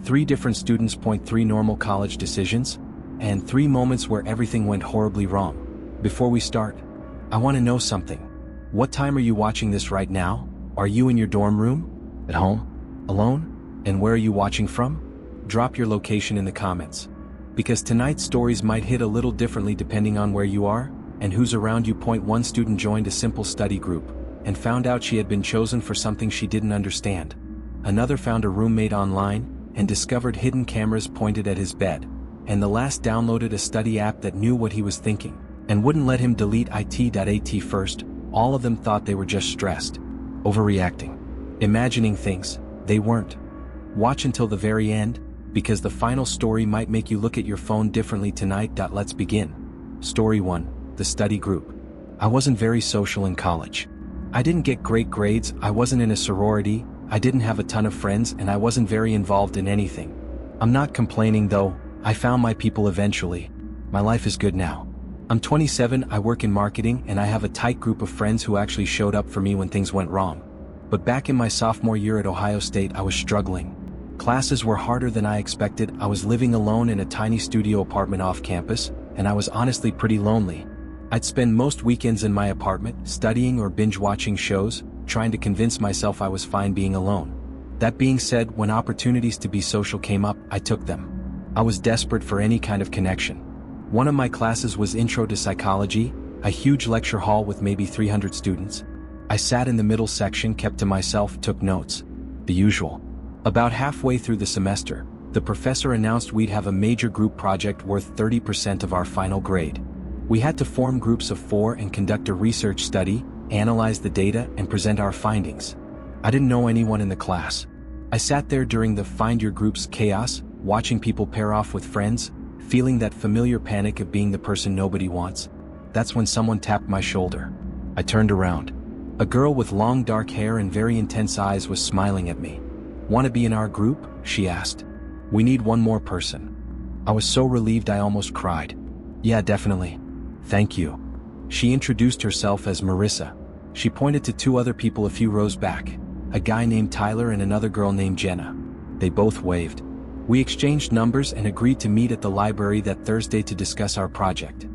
3 different students. 3 normal college decisions, and 3 moments where everything went horribly wrong. Before we start, I want to know something. What time are you watching this right now? Are you in your dorm room? At home? Alone? And where are you watching from? Drop your location in the comments. Because tonight's stories might hit a little differently depending on where you are and who's around you. 1 student joined a simple study group and found out she had been chosen for something she didn't understand. Another found a roommate online and discovered hidden cameras pointed at his bed. And the last downloaded a study app that knew what he was thinking and wouldn't let him delete it.at first. All of them thought they were just stressed, overreacting, imagining things they weren't. Watch until the very end, because the final story might make you look at your phone differently tonight. Let's begin. Story 1, the study group. I wasn't very social in college. I didn't get great grades, I wasn't in a sorority, I didn't have a ton of friends, and I wasn't very involved in anything. I'm not complaining though, I found my people eventually. My life is good now. I'm 27, I work in marketing, and I have a tight group of friends who actually showed up for me when things went wrong. But back in my sophomore year at Ohio State, I was struggling. Classes were harder than I expected, I was living alone in a tiny studio apartment off campus, and I was honestly pretty lonely. I'd spend most weekends in my apartment, studying or binge-watching shows, trying to convince myself I was fine being alone. That being said, when opportunities to be social came up, I took them. I was desperate for any kind of connection. One of my classes was Intro to Psychology, a huge lecture hall with maybe 300 students. I sat in the middle section, kept to myself, took notes. The usual. About halfway through the semester, the professor announced we'd have a major group project worth 30% of our final grade. We had to form groups of 4 and conduct a research study, analyze the data, and present our findings. I didn't know anyone in the class. I sat there during the find your groups chaos, watching people pair off with friends, feeling that familiar panic of being the person nobody wants. That's when someone tapped my shoulder. I turned around. A girl with long dark hair and very intense eyes was smiling at me. "Want to be in our group?" she asked. "We need one more person." I was so relieved I almost cried. "Yeah, definitely. Thank you." She introduced herself as Marissa. She pointed to 2 other people a few rows back, a guy named Tyler and another girl named Jenna. They both waved. We exchanged numbers and agreed to meet at the library that Thursday to discuss our project.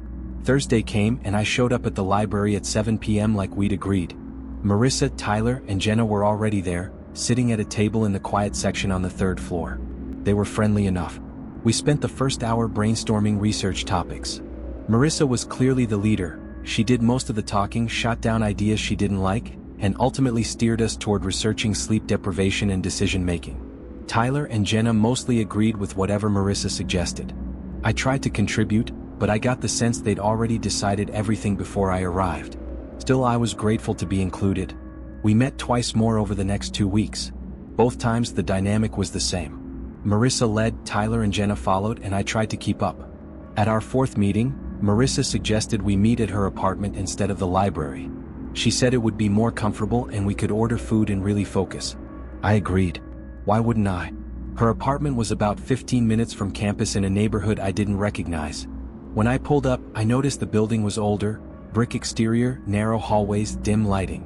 Thursday came and I showed up at the library at 7 p.m. like we'd agreed. Marissa, Tyler, and Jenna were already there, sitting at a table in the quiet section on the 3rd floor. They were friendly enough. We spent the first hour brainstorming research topics. Marissa was clearly the leader. She did most of the talking, shot down ideas she didn't like, and ultimately steered us toward researching sleep deprivation and decision-making. Tyler and Jenna mostly agreed with whatever Marissa suggested. I tried to contribute, but I got the sense they'd already decided everything before I arrived. Still, I was grateful to be included. We met twice more over the next 2 weeks. Both times the dynamic was the same. Marissa led, Tyler and Jenna followed, and I tried to keep up. At our 4th meeting, Marissa suggested we meet at her apartment instead of the library. She said it would be more comfortable and we could order food and really focus. I agreed. Why wouldn't I? Her apartment was about 15 minutes from campus in a neighborhood I didn't recognize. When I pulled up, I noticed the building was older, brick exterior, narrow hallways, dim lighting.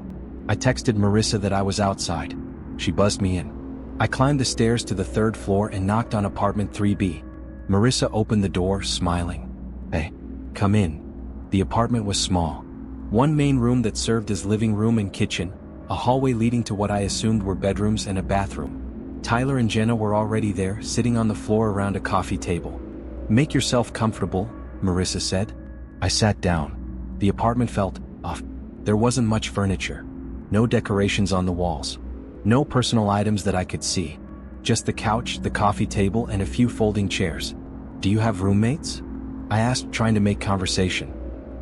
I texted Marissa that I was outside. She buzzed me in. I climbed the stairs to the 3rd floor and knocked on apartment 3B. Marissa opened the door, smiling. "Hey, come in." The apartment was small. One main room that served as living room and kitchen, a hallway leading to what I assumed were bedrooms, and a bathroom. Tyler and Jenna were already there, sitting on the floor around a coffee table. "Make yourself comfortable," Marissa said. I sat down. The apartment felt off. There wasn't much furniture. No decorations on the walls. No personal items that I could see. Just the couch, the coffee table, and a few folding chairs. "Do you have roommates?" I asked, trying to make conversation.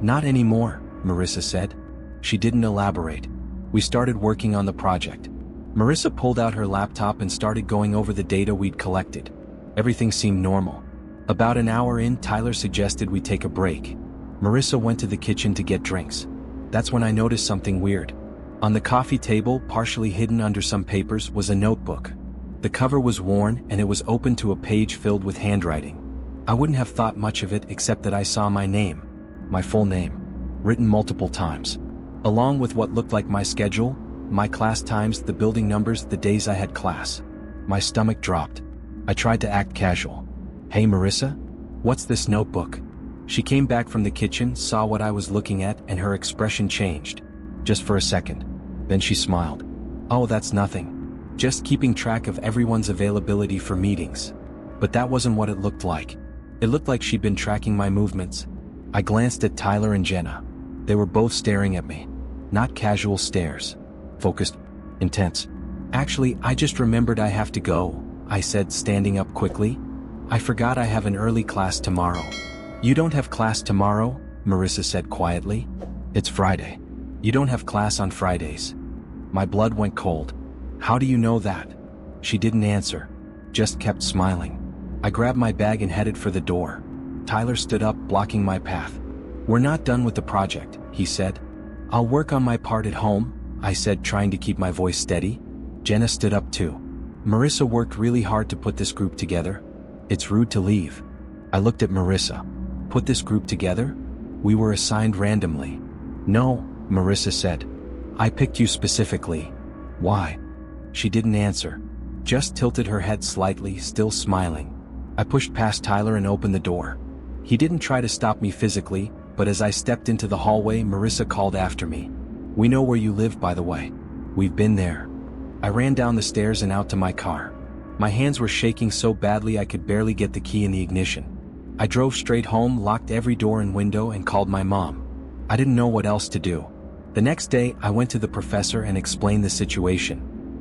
"Not anymore," Marissa said. She didn't elaborate. We started working on the project. Marissa pulled out her laptop and started going over the data we'd collected. Everything seemed normal. About an hour in, Tyler suggested we take a break. Marissa went to the kitchen to get drinks. That's when I noticed something weird. On the coffee table, partially hidden under some papers, was a notebook. The cover was worn and it was open to a page filled with handwriting. I wouldn't have thought much of it except that I saw my name, my full name, written multiple times, along with what looked like my schedule, my class times, the building numbers, the days I had class. My stomach dropped. I tried to act casual. "Hey Marissa? What's this notebook?" She came back from the kitchen, saw what I was looking at, and her expression changed. Just for a second. Then she smiled. "Oh, that's nothing. Just keeping track of everyone's availability for meetings." But that wasn't what it looked like. It looked like she'd been tracking my movements. I glanced at Tyler and Jenna. They were both staring at me. Not casual stares. Focused. Intense. "Actually, I just remembered I have to go," I said, standing up quickly. "I forgot I have an early class tomorrow." "You don't have class tomorrow?" Marissa said quietly. "It's Friday. You don't have class on Fridays." My blood went cold. "How do you know that?" She didn't answer. Just kept smiling. I grabbed my bag and headed for the door. Tyler stood up, blocking my path. "We're not done with the project," he said. "I'll work on my part at home," I said, trying to keep my voice steady. Jenna stood up too. "Marissa worked really hard to put this group together. It's rude to leave." I looked at Marissa. "Put this group together? We were assigned randomly." "No," Marissa said. "I picked you specifically." "Why?" She didn't answer. Just tilted her head slightly, still smiling. I pushed past Tyler and opened the door. He didn't try to stop me physically, but as I stepped into the hallway, Marissa called after me. "We know where you live, by the way. We've been there." I ran down the stairs and out to my car. My hands were shaking so badly I could barely get the key in the ignition. I drove straight home, locked every door and window, and called my mom. I didn't know what else to do. The next day, I went to the professor and explained the situation.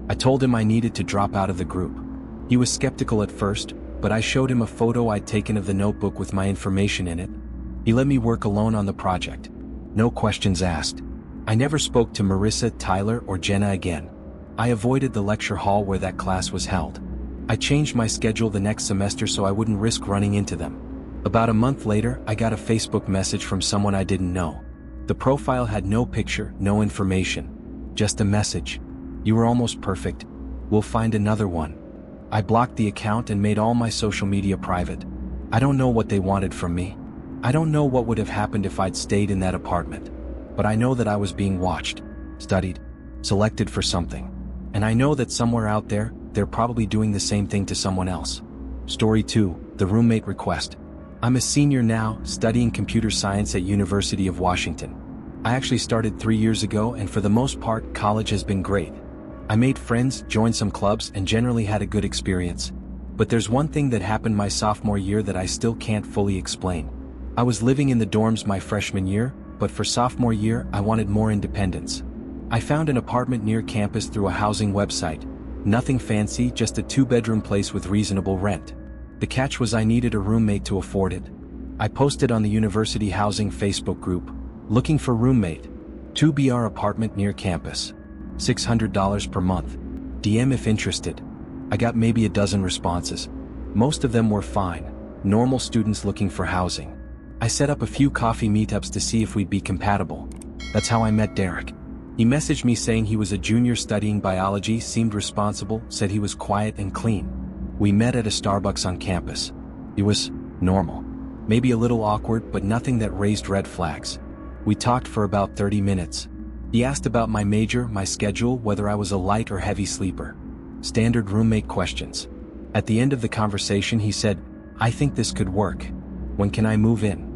I told him I needed to drop out of the group. He was skeptical at first, but I showed him a photo I'd taken of the notebook with my information in it. He let me work alone on the project. No questions asked. I never spoke to Marissa, Tyler, or Jenna again. I avoided the lecture hall where that class was held. I changed my schedule the next semester so I wouldn't risk running into them. About a month later, I got a Facebook message from someone I didn't know. The profile had no picture, no information. Just a message. "You were almost perfect. We'll find another one." I blocked the account and made all my social media private. I don't know what they wanted from me. I don't know what would have happened if I'd stayed in that apartment. But I know that I was being watched, studied, selected for something. And I know that somewhere out there, they're probably doing the same thing to someone else. Story 2, the roommate request. I'm a senior now, studying computer science at University of Washington. I actually started 3 years ago, and for the most part, college has been great. I made friends, joined some clubs, and generally had a good experience. But there's one thing that happened my sophomore year that I still can't fully explain. I was living in the dorms my freshman year, but for sophomore year, I wanted more independence. I found an apartment near campus through a housing website. Nothing fancy, just a 2-bedroom place with reasonable rent. The catch was I needed a roommate to afford it. I posted on the university housing Facebook group, "Looking for roommate. 2BR apartment near campus. $600 per month. DM if interested." I got maybe a dozen responses. Most of them were fine, normal students looking for housing. I set up a few coffee meetups to see if we'd be compatible. That's how I met Derek. He messaged me saying he was a junior studying biology, seemed responsible, said he was quiet and clean. We met at a Starbucks on campus. It was normal. Maybe a little awkward, but nothing that raised red flags. We talked for about 30 minutes. He asked about my major, my schedule, whether I was a light or heavy sleeper. Standard roommate questions. At the end of the conversation he said, "I think this could work. When can I move in?"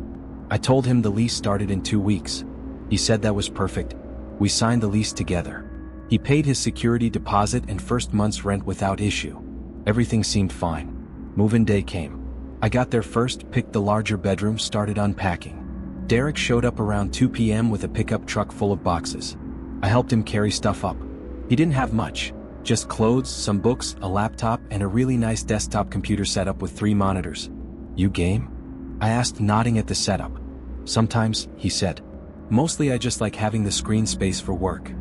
I told him the lease started in 2 weeks. He said that was perfect. We signed the lease together. He paid his security deposit and first month's rent without issue. Everything seemed fine. Move-in day came. I got there first, picked the larger bedroom, started unpacking. Derek showed up around 2 p.m. with a pickup truck full of boxes. I helped him carry stuff up. He didn't have much. Just clothes, some books, a laptop, and a really nice desktop computer setup with 3 monitors. "You game?" I asked, nodding at the setup. "Sometimes," he said. "Mostly I just like having the screen space for work."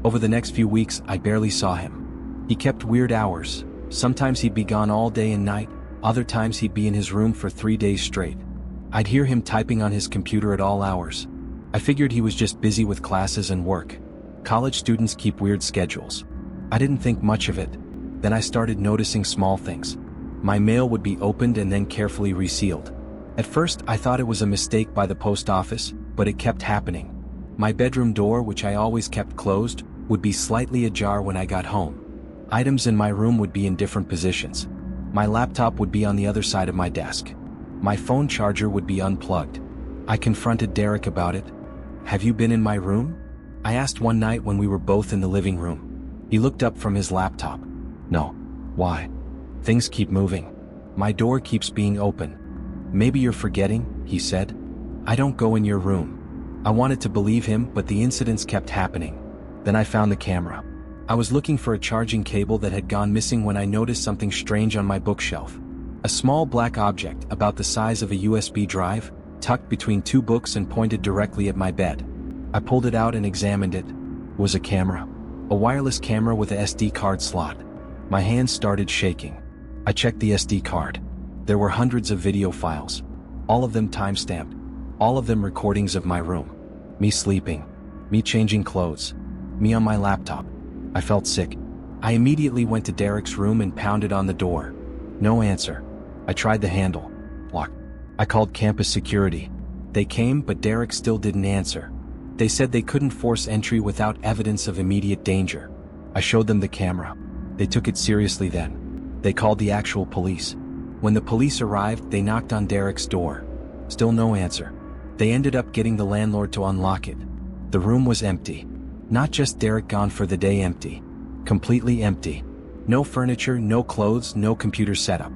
Over the next few weeks, I barely saw him. He kept weird hours. Sometimes he'd be gone all day and night, other times he'd be in his room for 3 days straight. I'd hear him typing on his computer at all hours. I figured he was just busy with classes and work. College students keep weird schedules. I didn't think much of it. Then I started noticing small things. My mail would be opened and then carefully resealed. At first, I thought it was a mistake by the post office, but it kept happening. My bedroom door, which I always kept closed, would be slightly ajar when I got home. Items in my room would be in different positions. My laptop would be on the other side of my desk. My phone charger would be unplugged. I confronted Derek about it. "Have you been in my room?" I asked one night when we were both in the living room. He looked up from his laptop. "No." "Why?" "Things keep moving. My door keeps being open." "Maybe you're forgetting," he said. "I don't go in your room." I wanted to believe him, but the incidents kept happening. Then I found the camera. I was looking for a charging cable that had gone missing when I noticed something strange on my bookshelf. A small black object, about the size of a USB drive, tucked between two books and pointed directly at my bed. I pulled it out and examined it. It was a camera. A wireless camera with a SD card slot. My hands started shaking. I checked the SD card. There were hundreds of video files. All of them time-stamped. All of them recordings of my room. Me sleeping. Me changing clothes. Me on my laptop. I felt sick. I immediately went to Derek's room and pounded on the door. No answer. I tried the handle. Locked. I called campus security. They came, but Derek still didn't answer. They said they couldn't force entry without evidence of immediate danger. I showed them the camera. They took it seriously then. They called the actual police. When the police arrived, they knocked on Derek's door. Still no answer. They ended up getting the landlord to unlock it. The room was empty. Not just Derek gone for the day, empty. Completely empty. No furniture, no clothes, no computer setup.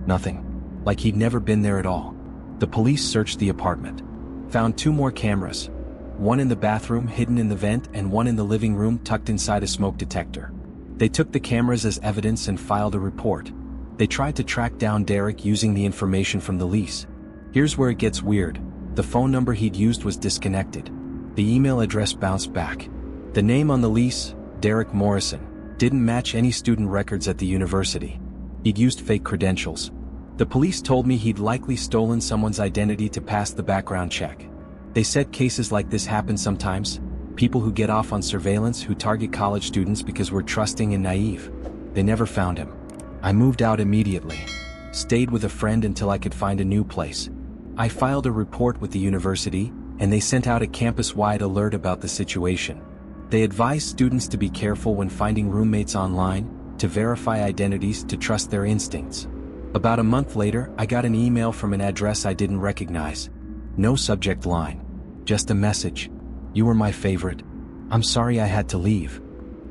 Nothing. Like he'd never been there at all. The police searched the apartment. Found 2 more cameras. One in the bathroom hidden in the vent and one in the living room tucked inside a smoke detector. They took the cameras as evidence and filed a report. They tried to track down Derek using the information from the lease. Here's where it gets weird. The phone number he'd used was disconnected. The email address bounced back. The name on the lease, Derek Morrison, didn't match any student records at the university. He'd used fake credentials. The police told me he'd likely stolen someone's identity to pass the background check. They said cases like this happen sometimes. People who get off on surveillance who target college students because we're trusting and naive. They never found him. I moved out immediately. Stayed with a friend until I could find a new place. I filed a report with the university, and they sent out a campus-wide alert about the situation. They advised students to be careful when finding roommates online, to verify identities, to trust their instincts. About a month later, I got an email from an address I didn't recognize. No subject line. Just a message. "You were my favorite. I'm sorry I had to leave."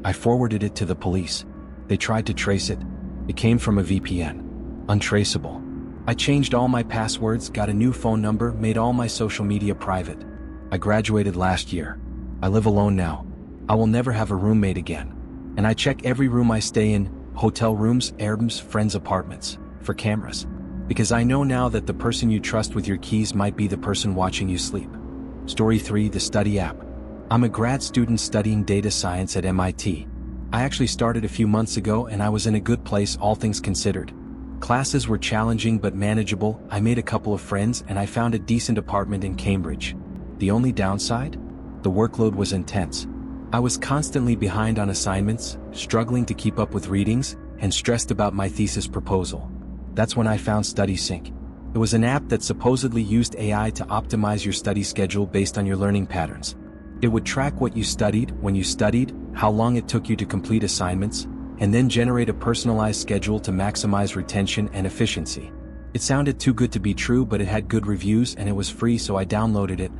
I forwarded it to the police. They tried to trace it. It came from a VPN. Untraceable. I changed all my passwords, got a new phone number, made all my social media private. I graduated last year. I live alone now. I will never have a roommate again. And I check every room I stay in, hotel rooms, Airbnbs, friends' apartments, for cameras. Because I know now that the person you trust with your keys might be the person watching you sleep. Story 3, the study app. I'm a grad student studying data science at MIT. I actually started a few months ago and I was in a good place, all things considered. Classes were challenging but manageable. I made a couple of friends and I found a decent apartment in Cambridge. The only downside? The workload was intense. I was constantly behind on assignments, struggling to keep up with readings, and stressed about my thesis proposal. That's when I found StudySync. It was an app that supposedly used AI to optimize your study schedule based on your learning patterns. It would track what you studied, when you studied, how long it took you to complete assignments, and then generate a personalized schedule to maximize retention and efficiency. It sounded too good to be true, but it had good reviews and it was free, so I downloaded it.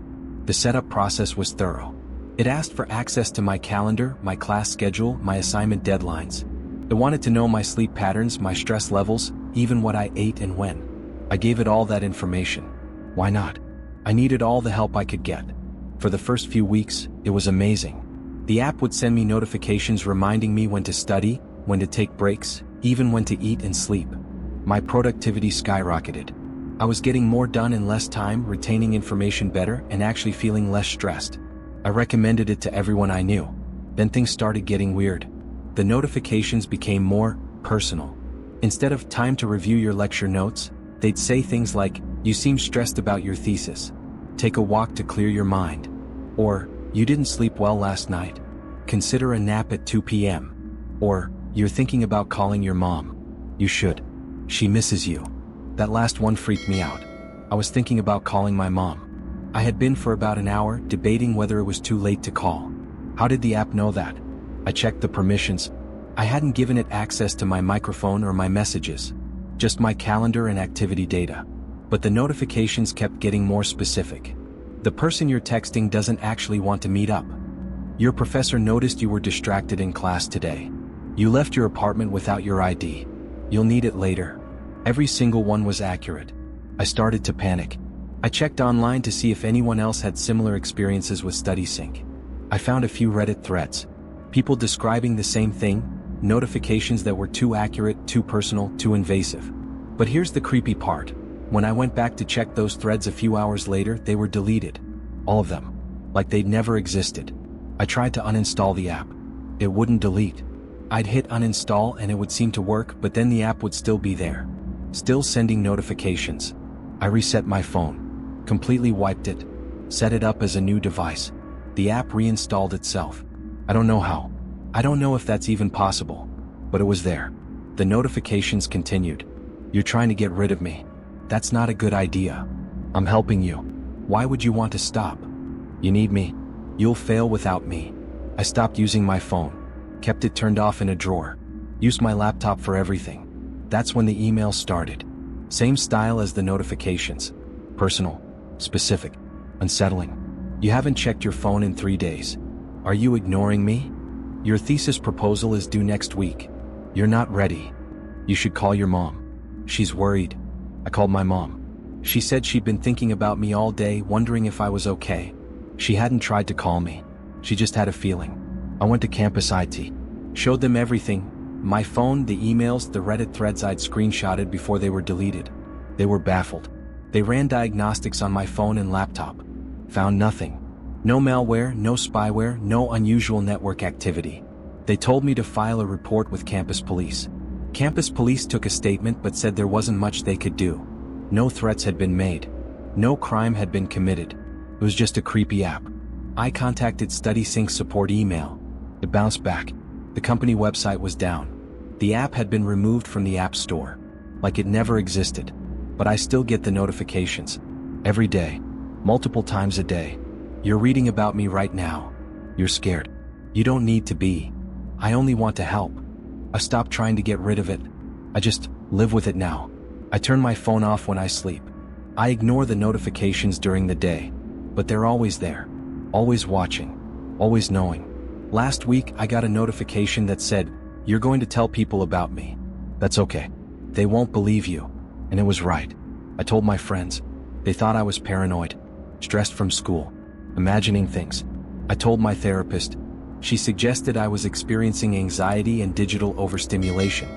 The setup process was thorough. It asked for access to my calendar, my class schedule, my assignment deadlines. It wanted to know my sleep patterns, my stress levels, even what I ate and when. I gave it all that information. Why not? I needed all the help I could get. For the first few weeks, it was amazing. The app would send me notifications reminding me when to study, when to take breaks, even when to eat and sleep. My productivity skyrocketed. I was getting more done in less time, retaining information better, and actually feeling less stressed. I recommended it to everyone I knew. Then things started getting weird. The notifications became more personal. Instead of "time to review your lecture notes," they'd say things like, "You seem stressed about your thesis. Take a walk to clear your mind." Or, "You didn't sleep well last night. Consider a nap at 2 p.m. Or, "You're thinking about calling your mom. You should. She misses you." That last one freaked me out. I was thinking about calling my mom. I had been for about an hour debating whether it was too late to call. How did the app know that? I checked the permissions. I hadn't given it access to my microphone or my messages. just my calendar and activity data. But the notifications kept getting more specific. The person you're texting doesn't actually want to meet up. Your professor noticed you were distracted in class today. You left your apartment without your ID. You'll need it later. Every single one was accurate. I started to panic. I checked online to see if anyone else had similar experiences with StudySync. I found a few Reddit threads. People describing the same thing, notifications that were too accurate, too personal, too invasive. But here's the creepy part. When I went back to check those threads a few hours later, they were deleted. All of them. Like they'd never existed. I tried to uninstall the app. It wouldn't delete. I'd hit uninstall and it would seem to work, but then the app would still be there. Still sending notifications. I reset my phone. Completely wiped it. Set it up as a new device. The app reinstalled itself. I don't know how. I don't know if that's even possible. But it was there. The notifications continued. You're trying to get rid of me. That's not a good idea. I'm helping you. Why would you want to stop? You need me. You'll fail without me. I stopped using my phone. Kept it turned off in a drawer. Used my laptop for everything. That's when the email started. Same style as the notifications. Personal. Specific. Unsettling. You haven't checked your phone in 3 days. Are you ignoring me? Your thesis proposal is due next week. You're not ready. You should call your mom. She's worried. I called my mom. She said she'd been thinking about me all day, wondering if I was okay. She hadn't tried to call me. She just had a feeling. I went to campus IT. Showed them everything. My phone, the emails, the Reddit threads I'd screenshotted before they were deleted. They were baffled. They ran diagnostics on my phone and laptop. Found nothing. No malware, no spyware, no unusual network activity. They told me to file a report with campus police. Campus police took a statement but said there wasn't much they could do. No threats had been made. No crime had been committed. It was just a creepy app. I contacted StudySync support email. It bounced back. The company website was down. The app had been removed from the App Store. Like it never existed. But I still get the notifications. Every day. Multiple times a day. You're reading about me right now. You're scared. You don't need to be. I only want to help. I stopped trying to get rid of it. I just live with it now. I turn my phone off when I sleep. I ignore the notifications during the day. But they're always there. Always watching. Always knowing. Last week, I got a notification that said, "You're going to tell people about me." That's okay. They won't believe you. And it was right. I told my friends. They thought I was paranoid. Stressed from school. Imagining things. I told my therapist. She suggested I was experiencing anxiety and digital overstimulation.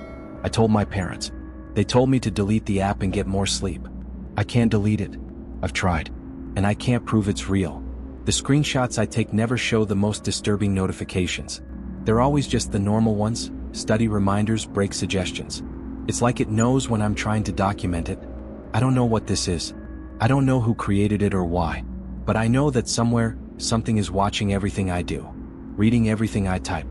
I told my parents. They told me to delete the app and get more sleep. I can't delete it. I've tried. And I can't prove it's real. The screenshots I take never show the most disturbing notifications. They're always just the normal ones, study reminders, break suggestions. It's like it knows when I'm trying to document it. I don't know what this is. I don't know who created it or why. But I know that somewhere, something is watching everything I do. Reading everything I type.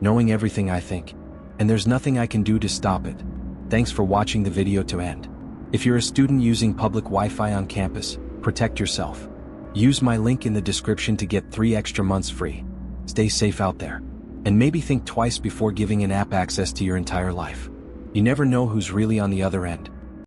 Knowing everything I think. And there's nothing I can do to stop it. Thanks for watching the video to end. If you're a student using public Wi-Fi on campus, protect yourself. Use my link in the description to get 3 extra months free. Stay safe out there. And maybe think twice before giving an app access to your entire life. You never know who's really on the other end.